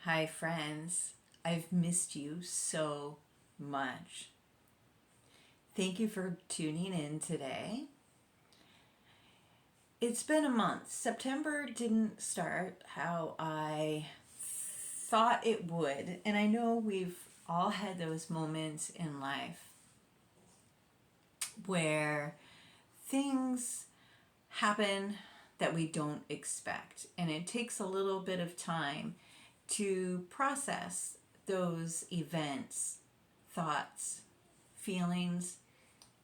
Hi, friends. I've missed you so much. Thank you for tuning in today. It's been a month. September didn't start how I thought it would, and I know we've all had those moments in life where things happen that we don't expect, and it takes a little bit of time to process those events, thoughts, feelings,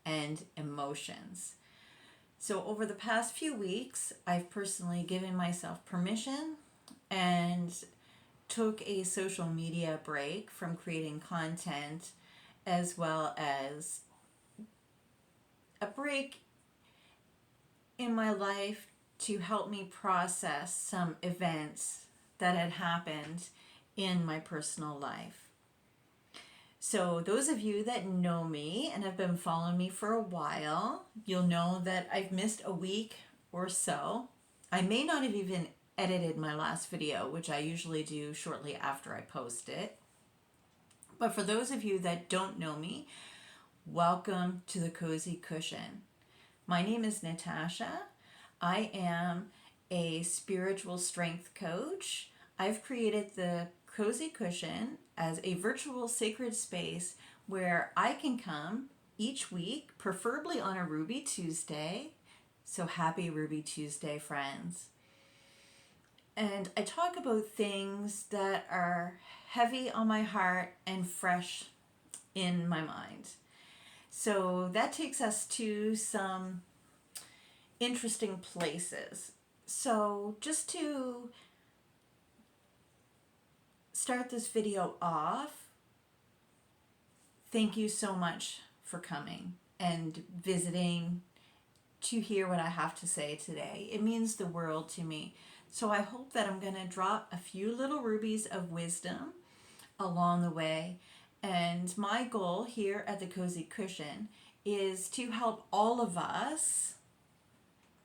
and emotions. So, over the past few weeks, I've personally given myself permission and took a social media break from creating content, as well as a break in my life to help me process some events that had happened in my personal life. So, those of you that know me and have been following me for a while, you'll know that I've missed a week or so. I may not have even edited my last video, which I usually do shortly after I post it. But for those of you that don't know me, welcome to the Cozy Cushion. My name is Natasha. I am a spiritual strength coach. I've created the Cozy Cushion as a virtual sacred space where I can come each week, preferably on a Ruby Tuesday. So happy Ruby Tuesday, friends. And I talk about things that are heavy on my heart and fresh in my mind. So that takes us to some interesting places. So just to start this video off, thank you so much for coming and visiting to hear what I have to say today. It means the world to me. So I hope that I'm going to drop a few little rubies of wisdom along the way. And my goal here at the Cozy Cushion is to help all of us,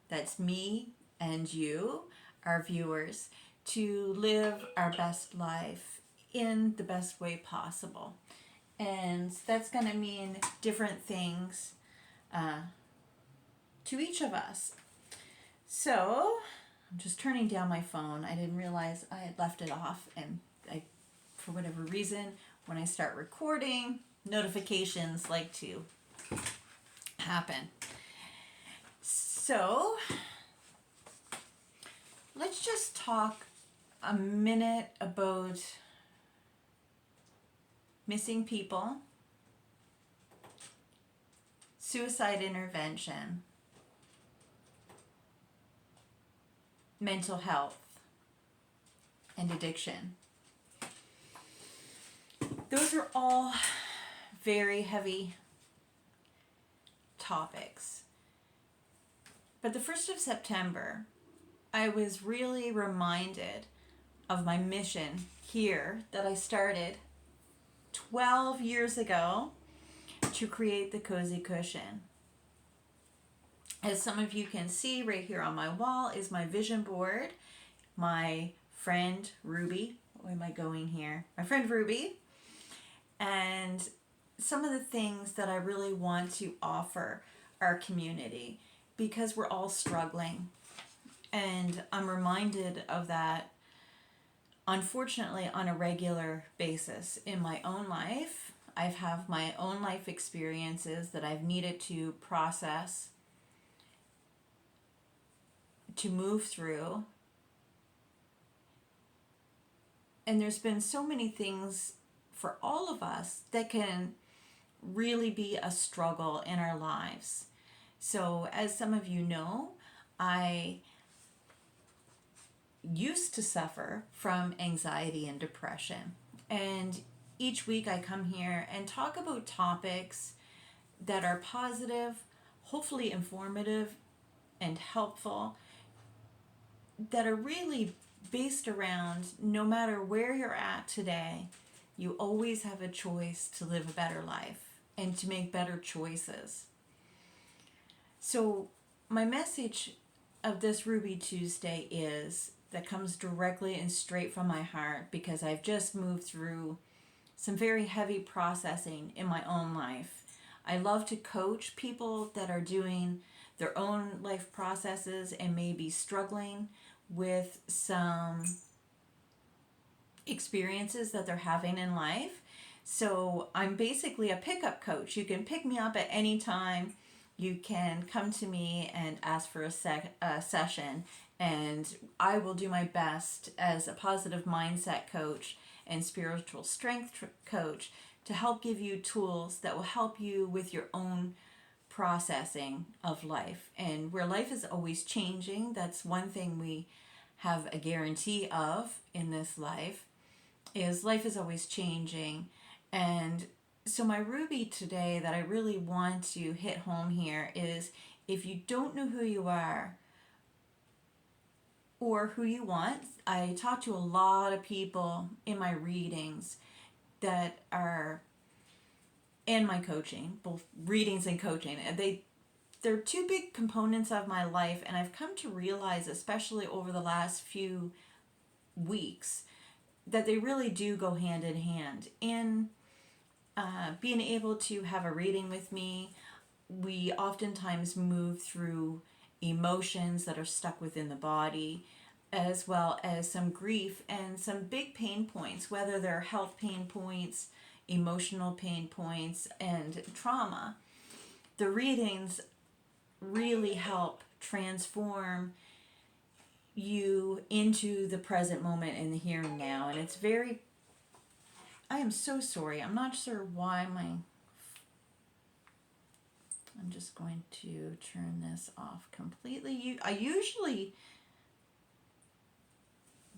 that's me and you, our viewers, to live our best life in the best way possible. And that's going to mean different things to each of us. So I'm just turning down my phone. I didn't realize I had left it off, and for whatever reason, when I start recording, notifications like to happen. So let's just talk a minute about missing people, suicide intervention, mental health, and addiction. Those are all very heavy topics. But the 1st of September, I was really reminded of my mission here that I started 12 years ago to create the Cozy Cushion. As some of you can see right here on my wall is my vision board. My friend Ruby, where am I going here? My friend Ruby, and some of the things that I really want to offer our community, because we're all struggling. And I'm reminded of that, unfortunately, on a regular basis in my own life. I've had my own life experiences that I've needed to process, to move through. And there's been so many things for all of us that can really be a struggle in our lives. So, as some of you know, I used to suffer from anxiety and depression. And each week I come here and talk about topics that are positive, hopefully informative and helpful, that are really based around no matter where you're at today, you always have a choice to live a better life and to make better choices. So my message of this Ruby Tuesday is that comes directly and straight from my heart because I've just moved through some very heavy processing in my own life. I love to coach people that are doing their own life processes and maybe struggling with some experiences that they're having in life. So I'm basically a pickup coach. You can pick me up at any time. You can come to me and ask for a session, and I will do my best as a positive mindset coach and spiritual strength coach to help give you tools that will help you with your own processing of life. And where life is always changing, that's one thing we have a guarantee of in this life, is life is always changing. And so my Ruby today that I really want to hit home here is, if you don't know who you are or who you want, I talk to a lot of people in my readings that are in my coaching, both readings and coaching. They're two big components of my life, and I've come to realize, especially over the last few weeks, that they really do go hand in hand. In being able to have a reading with me, we oftentimes move through emotions that are stuck within the body, as well as some grief and some big pain points, whether they're health pain points, emotional pain points, and trauma. The readings really help transform you into the present moment and the here and now. And it's very, I am so sorry. I'm not sure why I'm just going to turn this off completely. I usually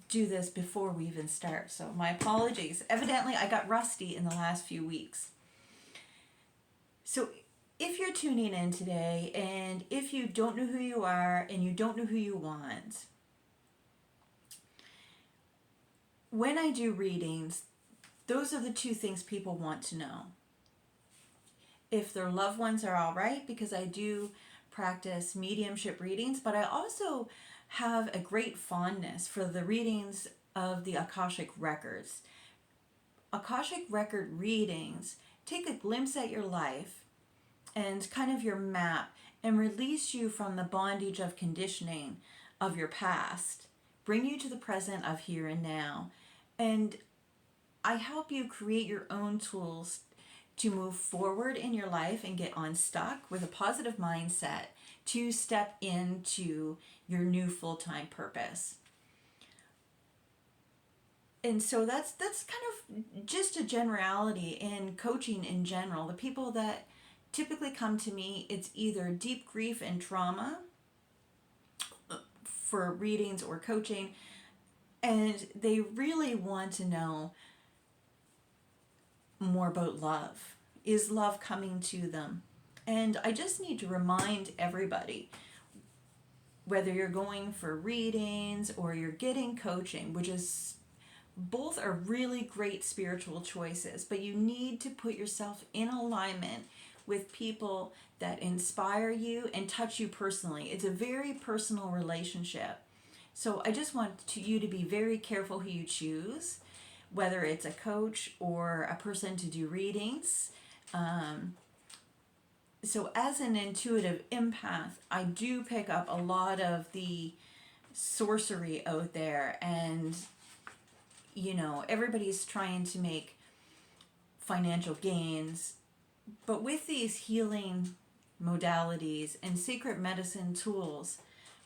do this before we even start, so my apologies. Evidently, I got rusty in the last few weeks. So if you're tuning in today, and if you don't know who you are and you don't know who you want, when I do readings, those are the two things people want to know. If their loved ones are all right, because I do practice mediumship readings, but I also have a great fondness for the readings of the Akashic records. Akashic record readings take a glimpse at your life and kind of your map and release you from the bondage of conditioning of your past, bring you to the present of here and now. And I help you create your own tools to move forward in your life and get unstuck with a positive mindset to step into your new full-time purpose. And so that's kind of just a generality in coaching in general. The people that typically come to me, it's either deep grief and trauma for readings or coaching, and they really want to know more about love. Is love coming to them? And I just need to remind everybody, whether you're going for readings or you're getting coaching, which is, both are really great spiritual choices, but you need to put yourself in alignment with people that inspire you and touch you personally. It's a very personal relationship. So I just want you to be very careful who you choose, whether it's a coach or a person to do readings. So as an intuitive empath, I do pick up a lot of the sorcery out there, and everybody's trying to make financial gains. But with these healing modalities and secret medicine tools,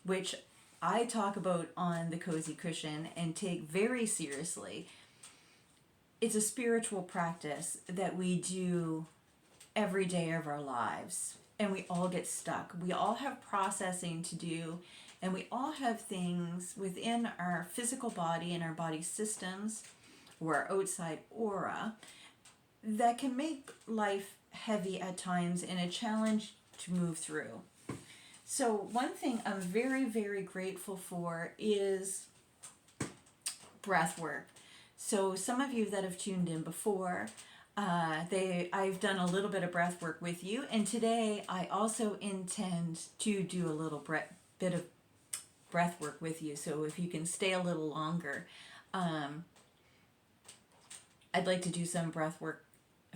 which I talk about on the Cozy Cushion and take very seriously, it's a spiritual practice that we do every day of our lives, and we all get stuck. We all have processing to do, and we all have things within our physical body and our body systems or our outside aura that can make life heavy at times and a challenge to move through. So one thing I'm very, very grateful for is breath work. So some of you that have tuned in before, I've done a little bit of breath work with you, and today I also intend to do a little bit of breath work with you. So if you can stay a little longer, I'd like to do some breath work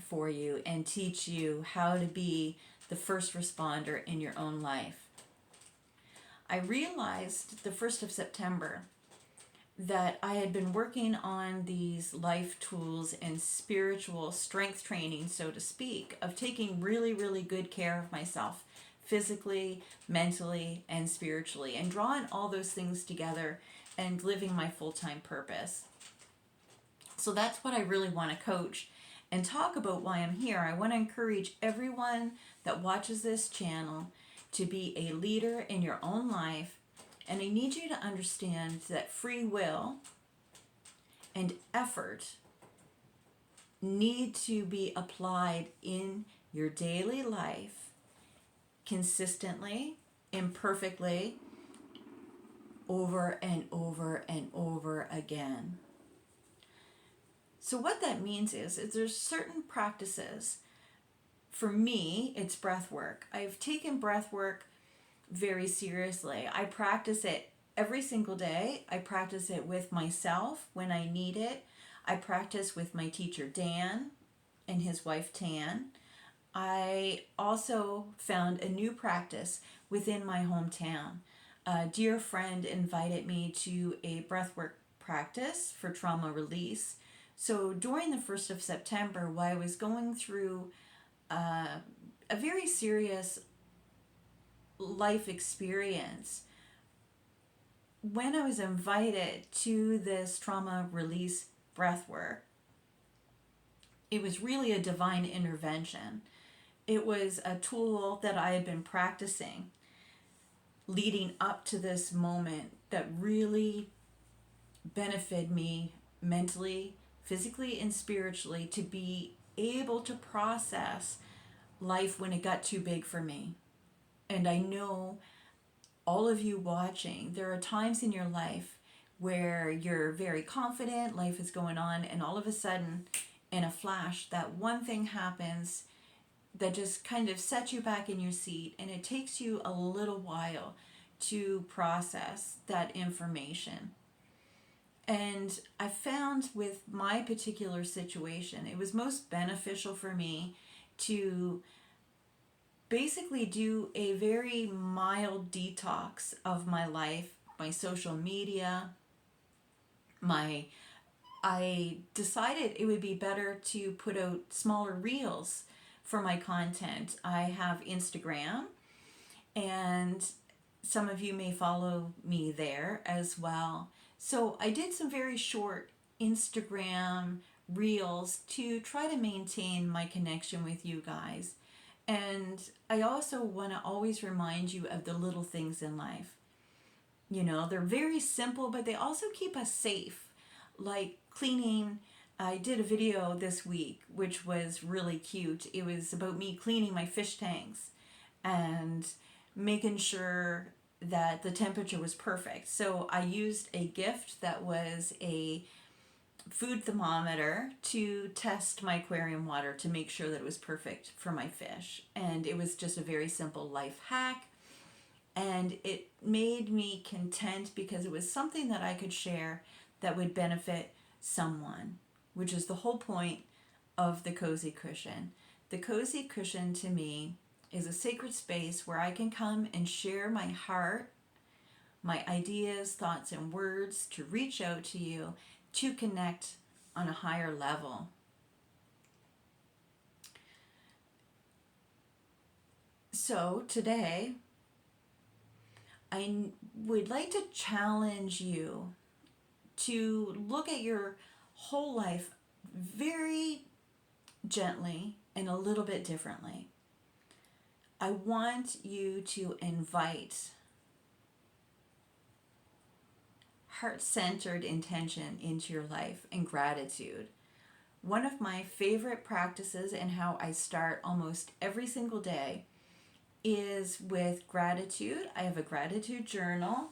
for you and teach you how to be the first responder in your own life. I realized the 1st of September that I had been working on these life tools and spiritual strength training, so to speak, of taking really, really good care of myself physically, mentally, and spiritually, and drawing all those things together and living my full-time purpose. So that's what I really want to coach and talk about why I'm here. I want to encourage everyone that watches this channel to be a leader in your own life. And I need you to understand that free will and effort need to be applied in your daily life consistently, imperfectly, over and over and over again. So what that means is there's certain practices. For me, it's breath work. I've taken breath work very seriously. I practice it every single day. I practice it with myself when I need it. I practice with my teacher Dan and his wife Tan. I also found a new practice within my hometown. A dear friend invited me to a breathwork practice for trauma release. So during the 1st of September, while I was going through a very serious life experience, when I was invited to this trauma release breathwork, it was really a divine intervention. It was a tool that I had been practicing leading up to this moment that really benefited me mentally, physically, and spiritually to be able to process life when it got too big for me. And I know all of you watching, there are times in your life where you're very confident, life is going on, and all of a sudden, in a flash, that one thing happens that just kind of sets you back in your seat, and it takes you a little while to process that information. And I found with my particular situation, it was most beneficial for me to basically do a very mild detox of my life, my social media, I decided it would be better to put out smaller reels for my content. I have Instagram, and some of you may follow me there as well. So I did some very short Instagram reels to try to maintain my connection with you guys. And I also want to always remind you of the little things in life. You know, they're very simple, but they also keep us safe. Like cleaning. I did a video this week, which was really cute. It was about me cleaning my fish tanks and making sure that the temperature was perfect. So I used a gift that was a food thermometer to test my aquarium water to make sure that it was perfect for my fish. And it was just a very simple life hack. And it made me content because it was something that I could share that would benefit someone, which is the whole point of the Cozy Cushion. The Cozy Cushion to me is a sacred space where I can come and share my heart, my ideas, thoughts, and words to reach out to you to connect on a higher level. So today, I would like to challenge you to look at your whole life very gently and a little bit differently. I want you to invite heart-centered intention into your life and gratitude. One of my favorite practices and how I start almost every single day is with gratitude. I have a gratitude journal,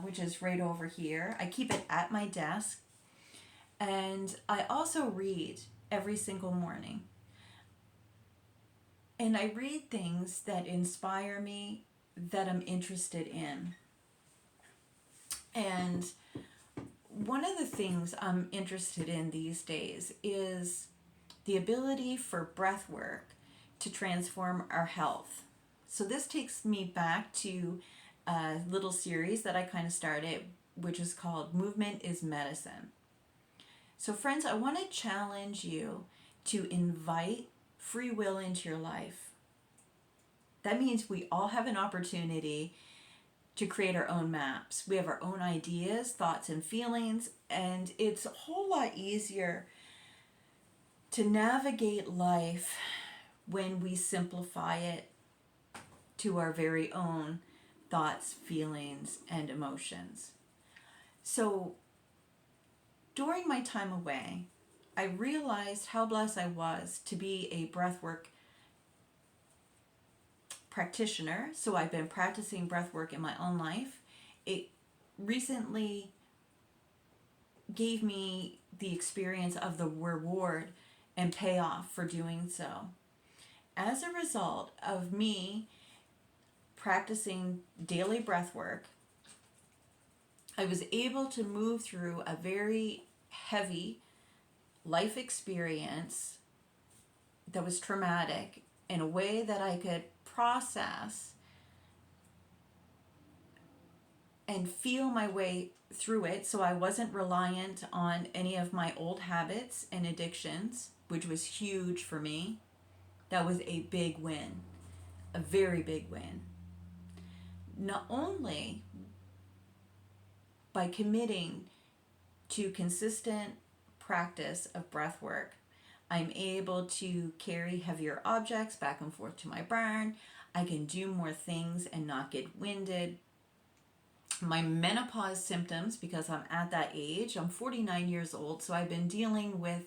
which is right over here. I keep it at my desk. And I also read every single morning. And I read things that inspire me, that I'm interested in. And one of the things I'm interested in these days is the ability for breath work to transform our health. So this takes me back to a little series that I kind of started, which is called Movement is Medicine. So, friends, I want to challenge you to invite free will into your life. That means we all have an opportunity to create our own maps. We have our own ideas, thoughts, and feelings, and it's a whole lot easier to navigate life when we simplify it to our very own thoughts, feelings, and emotions. So, during my time away, I realized how blessed I was to be a breathwork practitioner. So I've been practicing breathwork in my own life. It recently gave me the experience of the reward and payoff for doing so. As a result of me practicing daily breathwork, I was able to move through a very heavy life experience that was traumatic in a way that I could process and feel my way through it, so I wasn't reliant on any of my old habits and addictions, which was huge for me. That was a big win, a very big win. Not only by committing to consistent practice of breath work, I'm able to carry heavier objects back and forth to my barn. I can do more things and not get winded. My menopause symptoms, because I'm at that age, I'm 49 years old, so I've been dealing with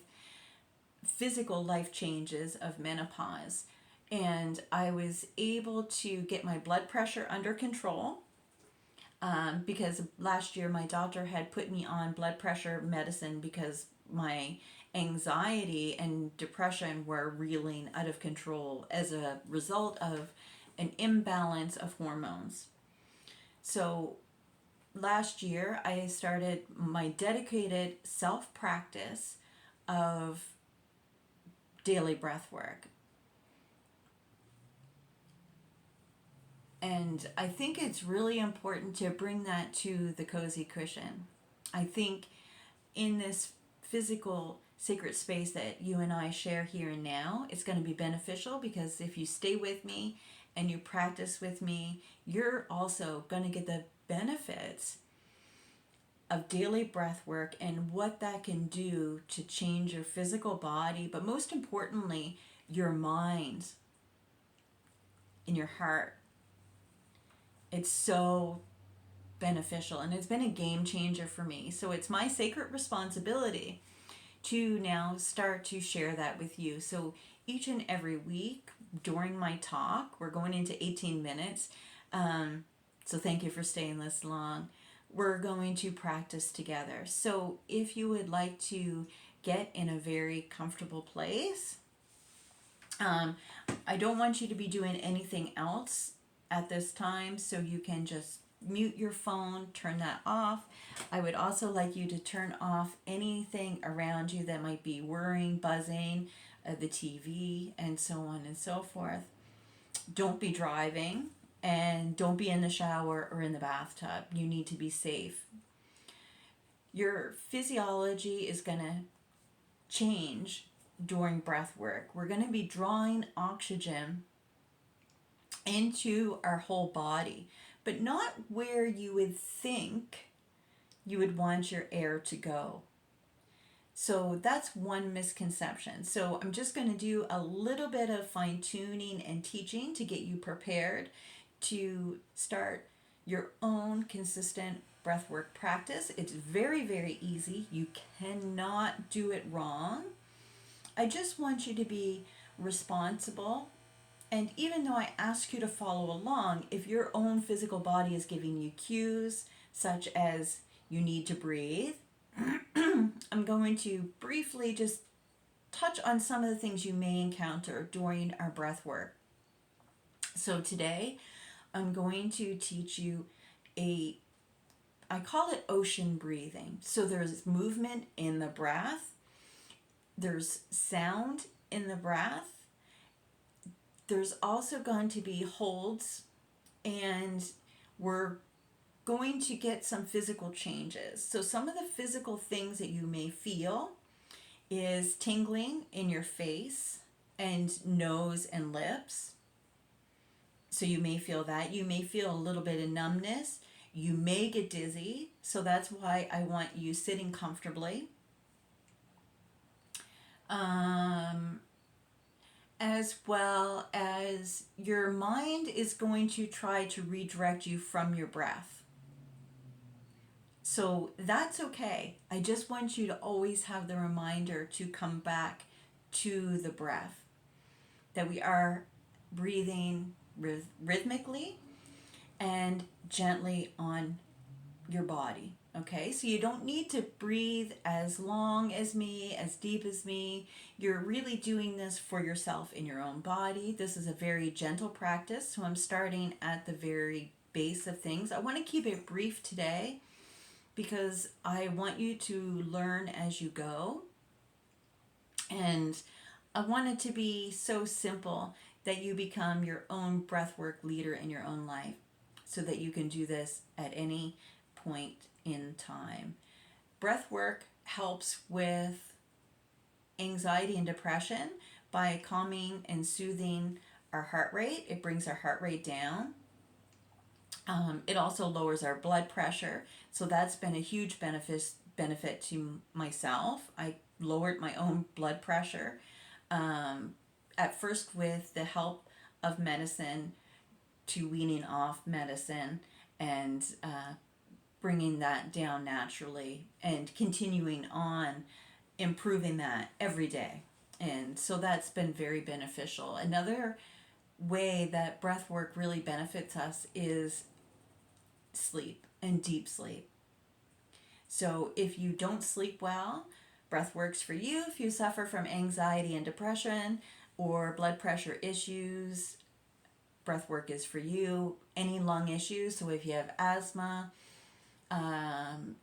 physical life changes of menopause. And I was able to get my blood pressure under control because last year my doctor had put me on blood pressure medicine because my anxiety and depression were reeling out of control as a result of an imbalance of hormones. So last year I started my dedicated self practice of daily breath work. And I think it's really important to bring that to the cozy cushion. I think in this physical sacred space that you and I share here and now, it's going to be beneficial because if you stay with me and you practice with me, you're also going to get the benefits of daily breath work and what that can do to change your physical body, but most importantly, your mind and your heart. It's so beneficial and it's been a game changer for me. So it's my sacred responsibility to now start to share that with you. So each and every week during my talk, we're going into 18 minutes. So thank you for staying this long. We're going to practice together. So if you would like to get in a very comfortable place, I don't want you to be doing anything else at this time, so you can just mute your phone, turn that off. I would also like you to turn off anything around you that might be whirring, buzzing, the TV, and so on and so forth. Don't be driving, and don't be in the shower or in the bathtub. You need to be safe. Your physiology is going to change during breath work. We're going to be drawing oxygen into our whole body, but not where you would think you would want your air to go. So that's one misconception. So I'm just going to do a little bit of fine tuning and teaching to get you prepared to start your own consistent breathwork practice. It's very, very easy. You cannot do it wrong. I just want you to be responsible. And even though I ask you to follow along, if your own physical body is giving you cues, such as you need to breathe, I'm going to briefly just touch on some of the things you may encounter during our breath work. So today, I'm going to teach you a I call it ocean breathing. So there's movement in the breath, there's sound in the breath, there's also going to be holds, and we're going to get some physical changes. So some of the physical things that you may feel is tingling in your face and nose and lips. So you may feel that. You may feel a little bit of numbness. You may get dizzy. So that's why I want you sitting comfortably. As well as your mind is going to try to redirect you from your breath. So that's okay. I just want you to always have the reminder to come back to the breath, that we are breathing rhythmically and gently on your body. Okay, so you don't need to breathe as long as me, as deep as me. You're really doing this for yourself in your own body. This is a very gentle practice, so I'm starting at the very base of things. I want to keep it brief today because I want you to learn as you go. And I want it to be so simple that you become your own breathwork leader in your own life so that you can do this at any point in time. Breathwork helps with anxiety and depression by calming and soothing our heart rate. It brings our heart rate down. It also lowers our blood pressure, so that's been a huge benefit to myself. I lowered my own blood pressure at first with the help of medicine, to weaning off medicine and bringing that down naturally and continuing on improving that every day. And so that's been very beneficial. Another way that breath work really benefits us is sleep and deep sleep. So if you don't sleep well, breath works for you. If you suffer from anxiety and depression or blood pressure issues, breath work is for you. Any lung issues, so if you have asthma,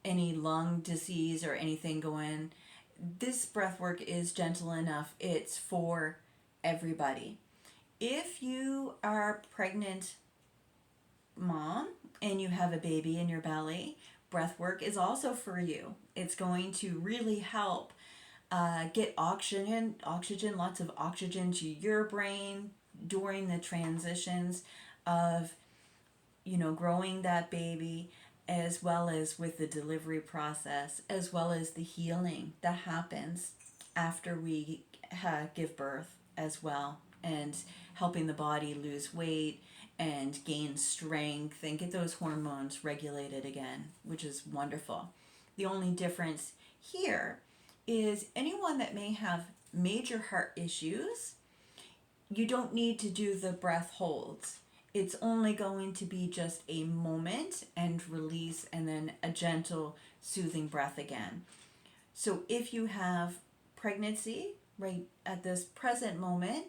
any lung disease or anything going, this breath work is gentle enough. It's for everybody. If you are pregnant mom and you have a baby in your belly, breath work is also for you. It's going to really help get oxygen, lots of oxygen to your brain during the transitions of, growing that baby, as well as with the delivery process, as well as the healing that happens after we give birth as well, and helping the body lose weight and gain strength and get those hormones regulated again, which is wonderful. The only difference here is anyone that may have major heart issues, you don't need to do the breath holds. It's only going to be just a moment and release, and then a gentle, soothing breath again. So if you have pregnancy right at this present moment,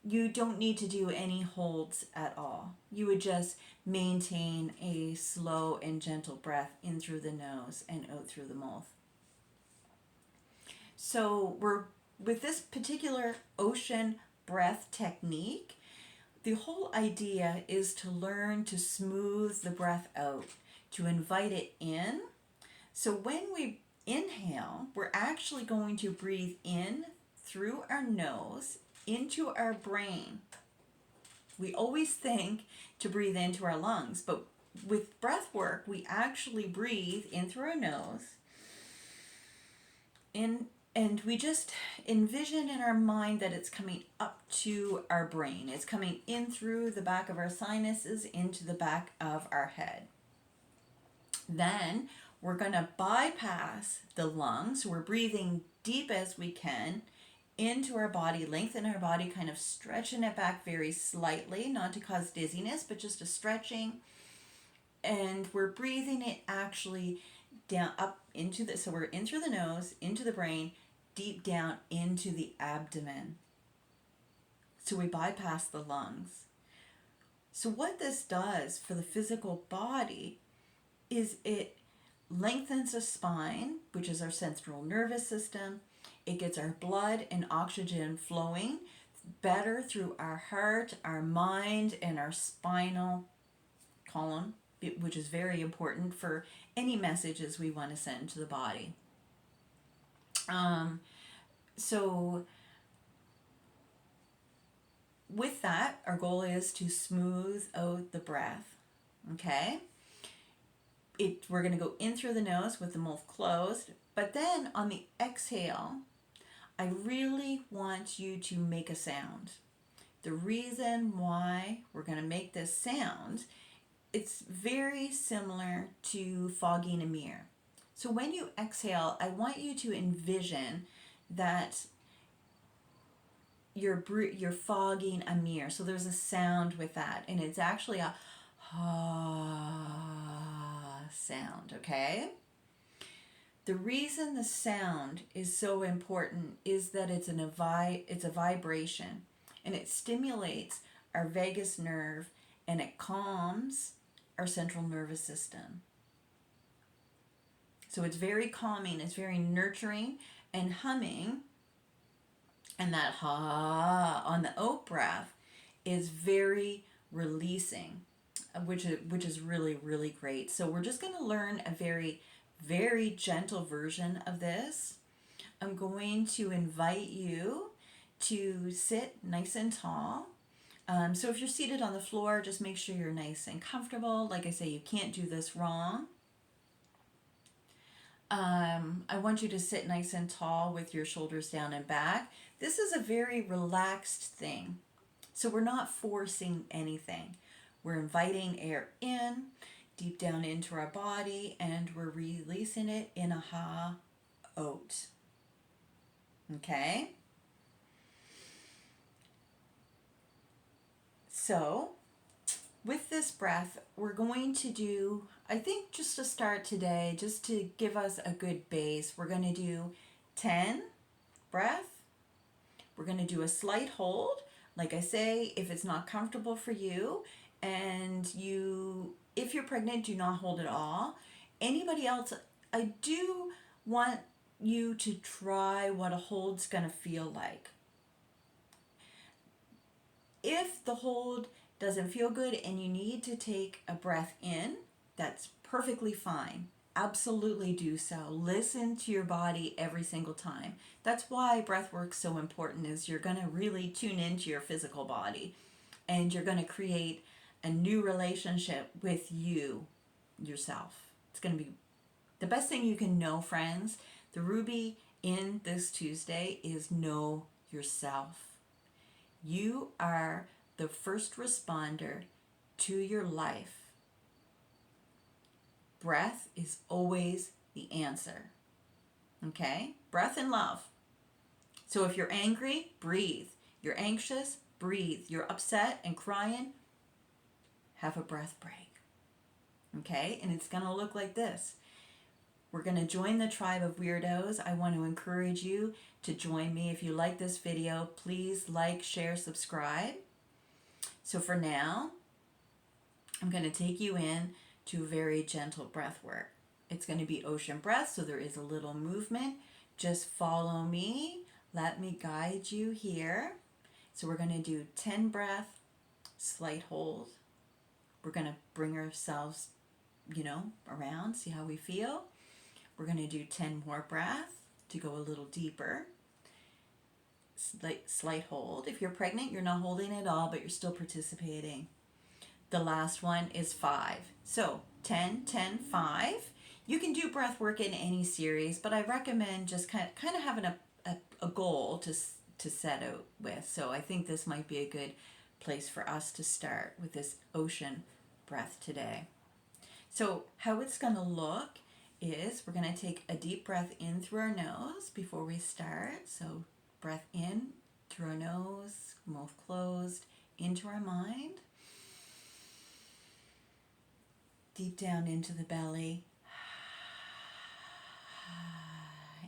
you don't need to do any holds at all. You would just maintain a slow and gentle breath in through the nose and out through the mouth. So we're with this particular ocean breath technique, the whole idea is to learn to smooth the breath out, to invite it in. So when we inhale, we're actually going to breathe in through our nose into our brain. We always think to breathe into our lungs, but with breath work, we actually breathe in through our nose in, and we just envision in our mind that it's coming up to our brain. It's coming in through the back of our sinuses into the back of our head. Then we're going to bypass the lungs. We're breathing deep as we can into our body, lengthen our body, kind of stretching it back very slightly, not to cause dizziness, but just a stretching. And we're breathing it actually down up into the, so we're in through the nose, into the brain, deep down into the abdomen. So we bypass the lungs. So what this does for the physical body is it lengthens the spine, which is our central nervous system. It gets our blood and oxygen flowing better through our heart, our mind, and our spinal column, which is very important for any messages we want to send to the body. So with that, our goal is to smooth out the breath. Okay? We're going to go in through the nose with the mouth closed, but then on the exhale, I really want you to make a sound. The reason why we're going to make this sound, it's very similar to fogging a mirror. So when you exhale, I want you to envision that you're fogging a mirror. So there's a sound with that, and it's actually a ha sound, okay? The reason the sound is so important is that it's a vibration, and it stimulates our vagus nerve, and it calms our central nervous system. So it's very calming, it's very nurturing, and humming, and that ha on the out breath is very releasing, which is really, really great. So we're just going to learn a very, very gentle version of this. I'm going to invite you to sit nice and tall. So if you're seated on the floor, just make sure you're nice and comfortable. Like I say, you can't do this wrong. I want you to sit nice and tall with your shoulders down and back. This is a very relaxed thing. So we're not forcing anything. We're inviting air in, deep down into our body, and we're releasing it in a ha out. Okay? So, with this breath, we're going to do, I think just to start today, just to give us a good base, we're going to do 10 breath. We're going to do a slight hold. Like I say, if it's not comfortable for you, and if you're pregnant, do not hold at all. Anybody else, I do want you to try what a hold's going to feel like. If the hold doesn't feel good and you need to take a breath in, that's perfectly fine. Absolutely do so. Listen to your body every single time. That's why breath work's so important, is you're going to really tune into your physical body, and you're going to create a new relationship with yourself. It's going to be the best thing you can know, friends. The ruby in this Tuesday is know yourself. You are the first responder to your life. Breath is always the answer. Okay? Breath and love. So if you're angry, breathe. You're anxious, breathe. You're upset and crying, have a breath break. Okay? And it's going to look like this. We're going to join the tribe of weirdos. I want to encourage you to join me. If you like this video, please like, share, subscribe. So for now, I'm going to take you in to very gentle breath work. It's going to be ocean breath, so there is a little movement. Just follow me. Let me guide you here. So we're going to do 10 breath, slight hold. We're going to bring ourselves, around, see how we feel. We're going to do 10 more breaths to go a little deeper. Slight hold. If you're pregnant, you're not holding at all, but you're still participating. The last one is 5. So 10, 10, 5. You can do breath work in any series, but I recommend just kind of having a goal to set out with. So I think this might be a good place for us to start with this ocean breath today. So how it's going to look is we're going to take a deep breath in through our nose before we start. So breath in through our nose, mouth closed, into our mind. Deep down into the belly.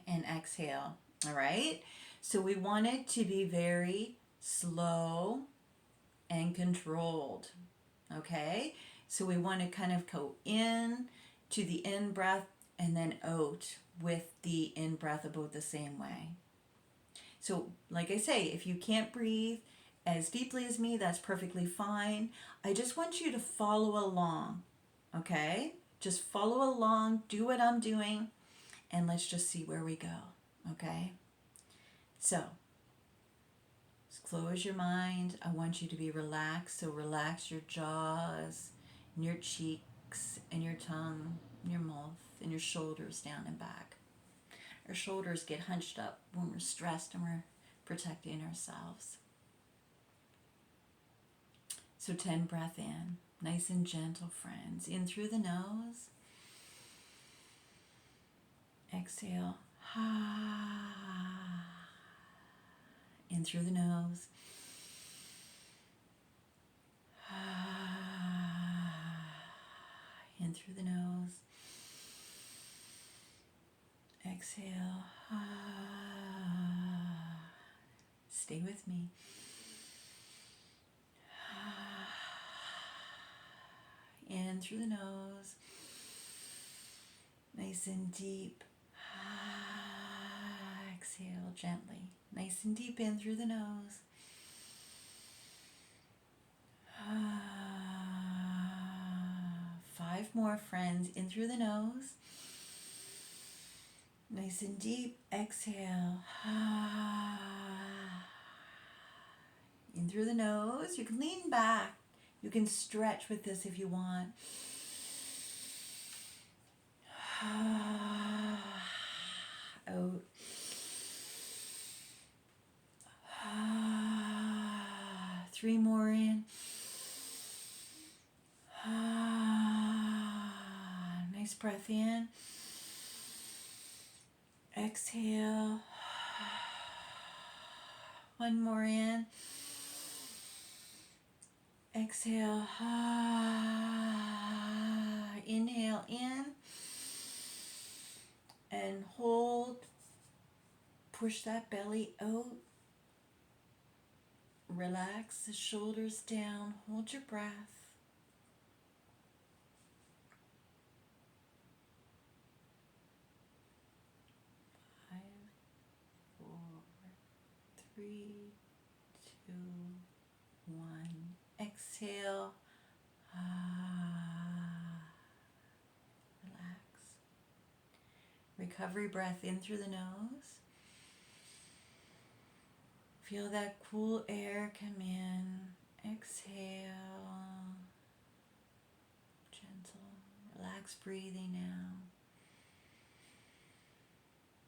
And exhale. All right? So we want it to be very slow and controlled. Okay? So we want to kind of go in to the in breath and then out with the in-breath about the same way. So, like I say, if you can't breathe as deeply as me, that's perfectly fine. I just want you to follow along, okay? Just follow along, do what I'm doing, and let's just see where we go, okay? So, just close your mind. I want you to be relaxed. So, relax your jaws, and your cheeks, and your tongue, and your mouth, and your shoulders down and back. Our shoulders get hunched up when we're stressed and we're protecting ourselves. So 10 breath in, nice and gentle, friends. In through the nose. Exhale. In through the nose. In through the nose. Exhale. Stay with me. In through the nose. Nice and deep. Exhale gently. Nice and deep in through the nose. 5 more, friends. In through the nose. Nice and deep. Exhale. In through the nose. You can lean back. You can stretch with this if you want. Out. 3 more in. Nice breath in. Exhale. 1 more in. Exhale. Inhale in. And hold. Push that belly out. Relax the shoulders down. Hold your breath. 5, 4, 3, 2, 1. Exhale. Relax. Recovery breath in through the nose. Feel that cool air come in. Exhale. Gentle, relaxed breathing now.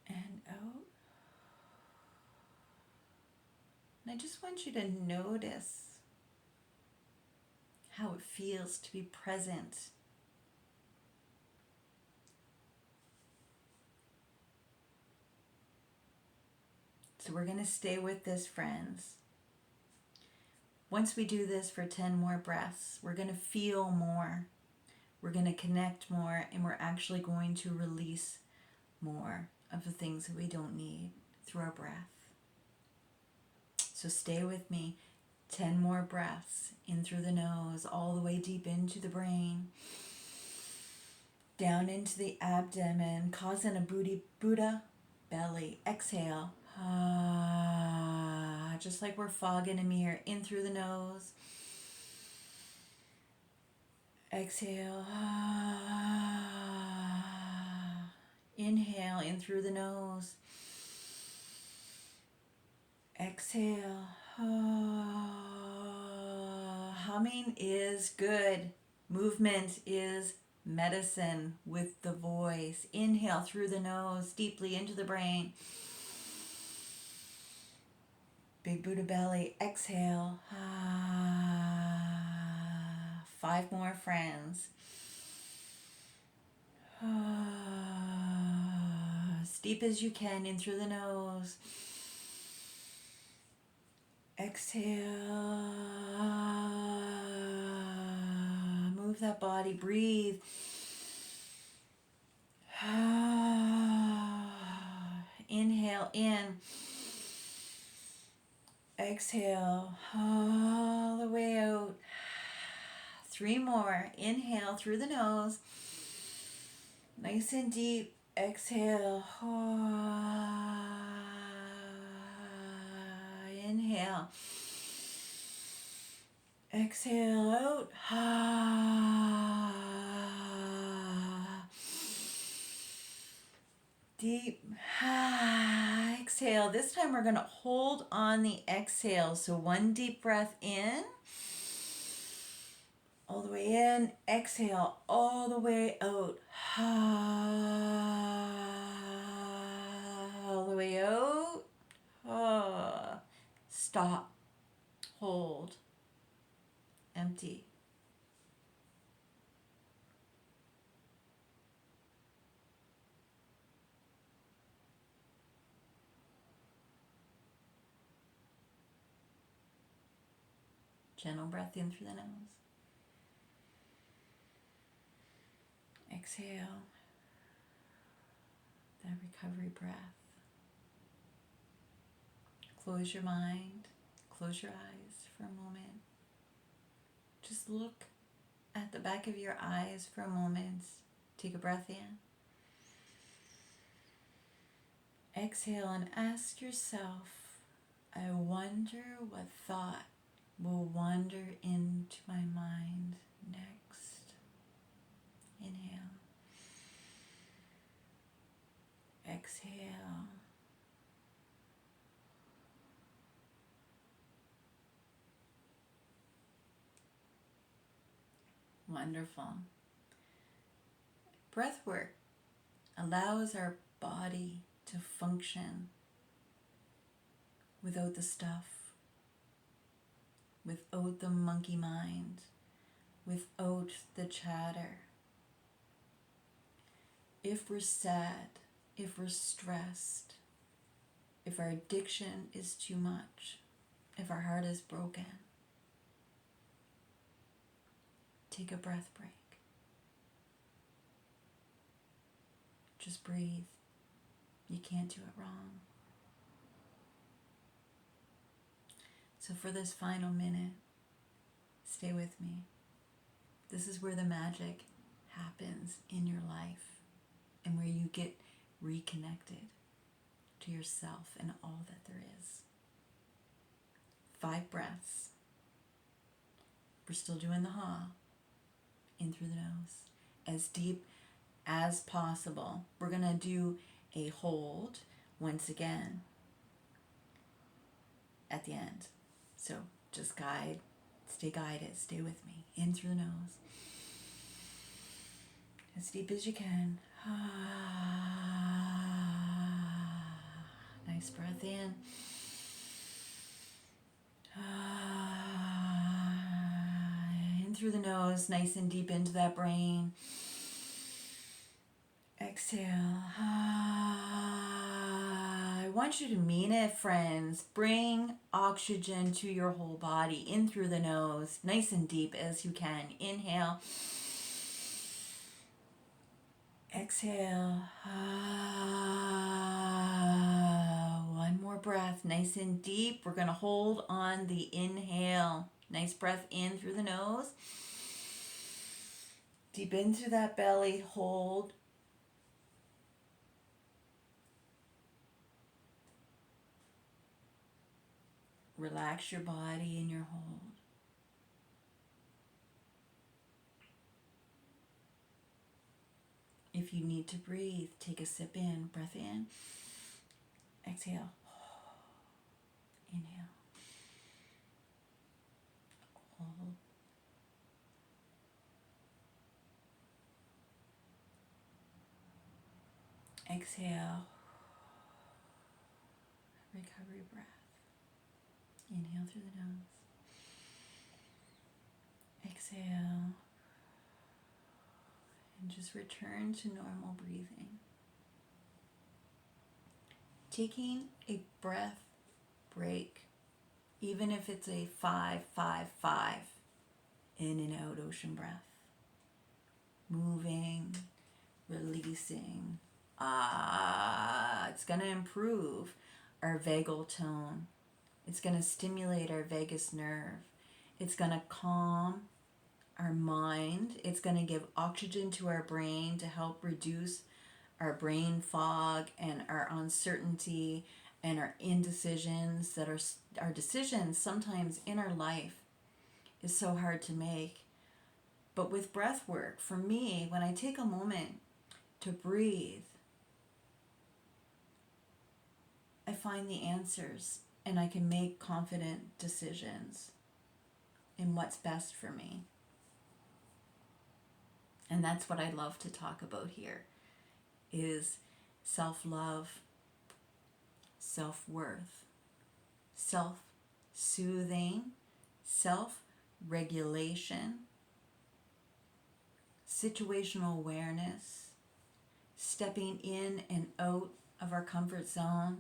And out. And I just want you to notice how it feels to be present. So we're going to stay with this, friends. Once we do this for 10 more breaths, we're going to feel more. We're going to connect more, and we're actually going to release more of the things that we don't need through our breath. So stay with me. 10 more breaths in through the nose, all the way deep into the brain, down into the abdomen, causing a Buddha belly. Exhale. Just like we're fogging a mirror. In through the nose. Exhale. Inhale in through the nose. Exhale. Humming is good. Movement is medicine with the voice. Inhale through the nose, deeply into the brain. Big Buddha belly. Exhale. 5 more, friends. As deep as you can in through the nose. Exhale. Move that body. Breathe. Inhale in. Exhale all the way out. 3 more. Inhale through the nose. Nice and deep. Exhale. Inhale. Exhale out. Deep. Exhale. This time we're going to hold on the exhale. So one deep breath in. All the way in. Exhale all the way out. All the way out. Stop. Hold. Empty. Gentle breath in through the nose. Exhale. That recovery breath. Close your mind. Close your eyes for a moment. Just look at the back of your eyes for a moment. Take a breath in. Exhale and ask yourself, I wonder what thought will wander into my mind next. Inhale. Exhale. Wonderful. Breathwork allows our body to function without the stuff, without the monkey mind, without the chatter. If we're sad, if we're stressed, if our addiction is too much, if our heart is broken, take a breath break. Just breathe. You can't do it wrong. So for this final minute, stay with me. This is where the magic happens in your life and where you get reconnected to yourself and all that there is. 5 breaths. We're still doing the ha. In through the nose. As deep as possible. We're going to do a hold once again at the end. So just stay guided, stay with me. In through the nose. As deep as you can. Nice breath in. In through the nose, nice and deep into that brain. Exhale. I want you to mean it, friends. Bring oxygen to your whole body. In through the nose, nice and deep as you can. Inhale. Exhale. One more breath, nice and deep. We're going to hold on the inhale. Nice breath in through the nose. Deep into that belly, hold. Relax your body in your hold. If you need to breathe, take a sip in, breath in. Exhale. Inhale. Hold. Exhale. Recovery breath. Inhale through the nose. Exhale. And just return to normal breathing. Taking a breath break, even if it's a 5-5-5, in and out ocean breath. Moving, releasing. It's going to improve our vagal tone. It's going to stimulate our vagus nerve. It's going to calm our mind. It's going to give oxygen to our brain to help reduce our brain fog and our uncertainty and our indecisions that are our decisions sometimes in our life is so hard to make. But with breath work, for me, when I take a moment to breathe, I find the answers and I can make confident decisions in what's best for me. And that's what I love to talk about here is self-love, self-worth, self-soothing, self-regulation, situational awareness, stepping in and out of our comfort zone,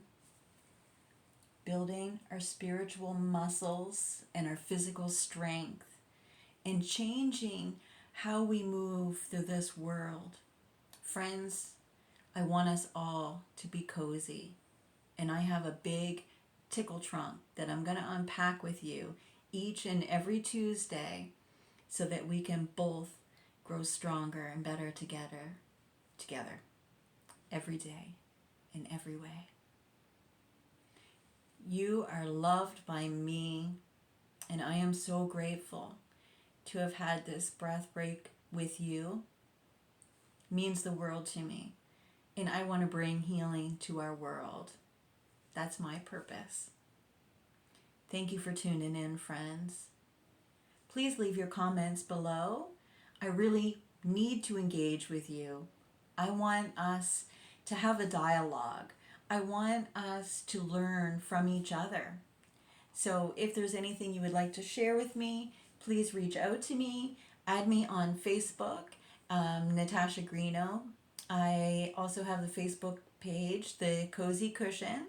building our spiritual muscles and our physical strength, and changing how we move through this world. Friends, I want us all to be cozy, and I have a big tickle trunk that I'm going to unpack with you each and every Tuesday so that we can both grow stronger and better together every day in every way. You are loved by me, and I am so grateful to have had this breath break with you. It means the world to me, and I want to bring healing to our world. That's my purpose. Thank you for tuning in, friends. Please leave your comments below. I really need to engage with you. I want us to have a dialogue. I want us to learn from each other. So if there's anything you would like to share with me, please reach out to me. Add me on Facebook, Natasha Greeno. I also have the Facebook page, The Cozy Cushion.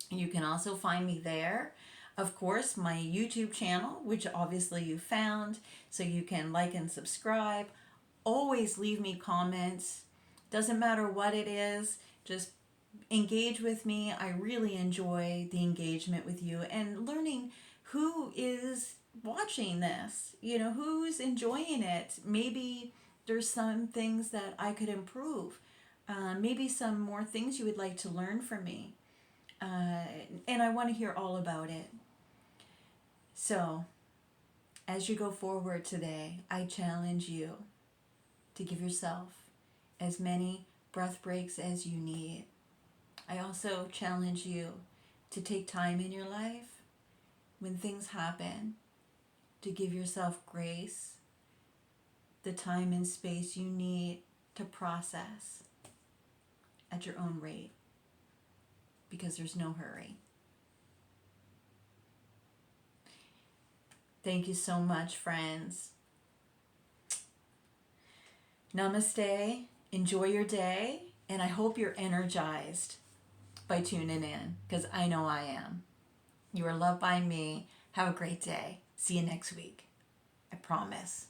You can also find me there. Of course, my YouTube channel, which obviously you found, so you can like and subscribe. Always leave me comments. Doesn't matter what it is, just engage with me. I really enjoy the engagement with you and learning who is watching this, who's enjoying it. Maybe there's some things that I could improve. Maybe some more things you would like to learn from me. And I want to hear all about it. So, as you go forward today, I challenge you to give yourself as many breath breaks as you need. I also challenge you to take time in your life when things happen, to give yourself grace, the time and space you need to process at your own rate, because there's no hurry. Thank you so much, friends. Namaste. Enjoy your day, and I hope you're energized by tuning in, because I know I am. You are loved by me. Have a great day. See you next week. I promise.